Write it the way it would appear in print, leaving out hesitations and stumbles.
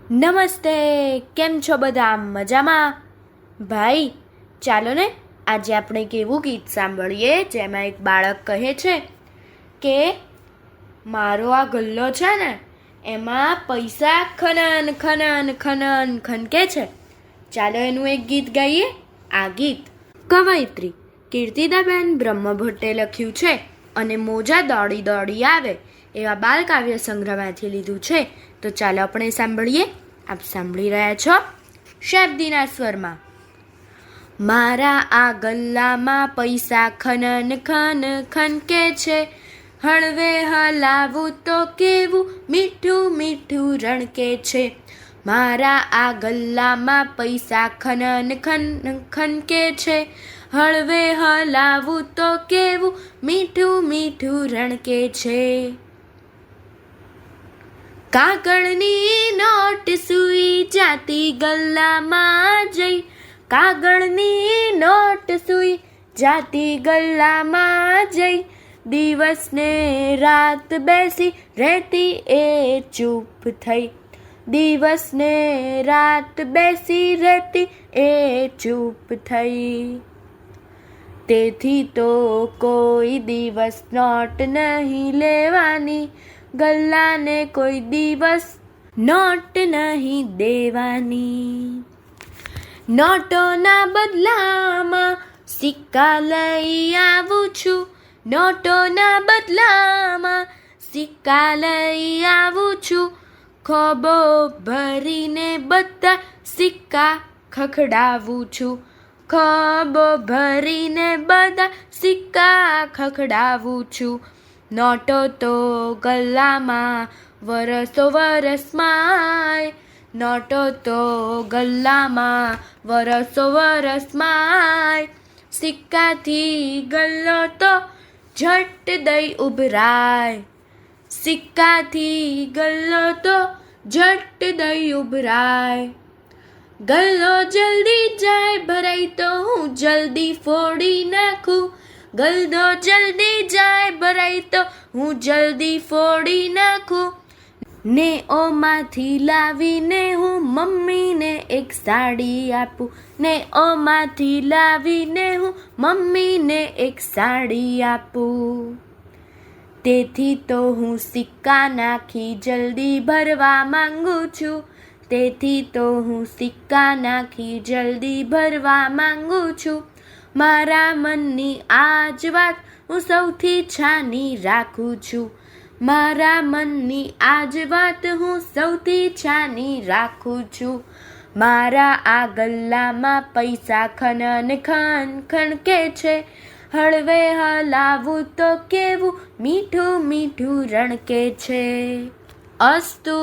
નમસ્તે, કેમ છો બધા? મજામાં? ભાઈ ચાલો ને આજે આપણે એક એવું ગીત સાંભળીએ જેમાં એક બાળક કહે છે કે મારો આ ગલ્લો છે ને એમાં પૈસા ખનન ખનન ખનન ખનકે છે. ચાલો એનું એક ગીત ગાઈએ. આ ગીત કવયિત્રી કીર્તિદાબેન બ્રહ્મભટ્ટે લખ્યું છે અને મોજા દોડી દોડી આવે એવા બાલકાવ્ય સંગ્રહમાંથી લીધું છે. તો ચાલો આપણે સાંભળીએ. આપ સાંભળી રહ્યા છો શાબ્દીના સ્વરમાં. મારા આ ગલ્લામાં પૈસા ખનન ખન ખનકે છે, હળવે હલાવું તો કેવું મીઠું મીઠું રણકે છે. મારા આ ગલ્લામાં પૈસા ખનન ખન ખનકે છે, હળવે હલાવું તો કેવું મીઠું મીઠું રણકે છે. કાગળની નોટ સૂઈ જાતી ગલ્લામાં જઈ, કાગળની નોટ સૂઈ જાતી ગલ્લામાં જઈ, દિવસને રાત બેસી રહેતી એ ચૂપ થઈ, દિવસને રાત બેસી રહેતી એ ચૂપ થઈ. તેથી તો કોઈ દિવસ નોટ નહીં લેવાની, ગલ્લાને કોઈ દિવસ નોટ નહીં દેવાની. નોટોના બદલામાં સિક્કા લઈ આવું છું, નોટોના બદલામાં સિક્કા લઈ આવું છું, ખોબો ભરીને બધા સિક્કા ખખડાવું છું, ખોબો ભરીને બધા સિક્કા ખખડાવું છું. નોટો તો ગલ્લામાં વરસો વરસમાંય, નોટો તો ગલ્લામાં વરસો વરસમાંય, સિક્કાથી ગલ્લો તો ઝટ દઈ ઉભરાય, સિક્કાથી ગલ્લો તો ઝટ દઈ ઉભરાય. ગલ્લો જલ્દી જાય ભરાઈ તો હું જલ્દી ફોડી નાખું, ગલ્લો જલ્દી જાય ભરાઈ તો હું જલ્દી ફોડી નાખું. ને ઓમાંથી લાવીને હું મમ્મીને એક સાડી આપું, ને ઓમાંથી લાવીને હું મમ્મીને એક સાડી આપું. તેથી તો હું સિક્કા નાખી જલ્દી ભરવા માંગુ છું, તેથી તો હું સિક્કા નાખી જલ્દી ભરવા માંગુ છું. મારા મનની આ જ વાત હું સૌથી છાની રાખું છું, મારા મનની આ જ વાત હું સૌથી છાની રાખું છું. મારા આ ગલ્લામાં પૈસા ખનન ખન ખનકે છે, હળવે હલાવું તો કેવું મીઠું મીઠું રણકે છે. અસ્તુ.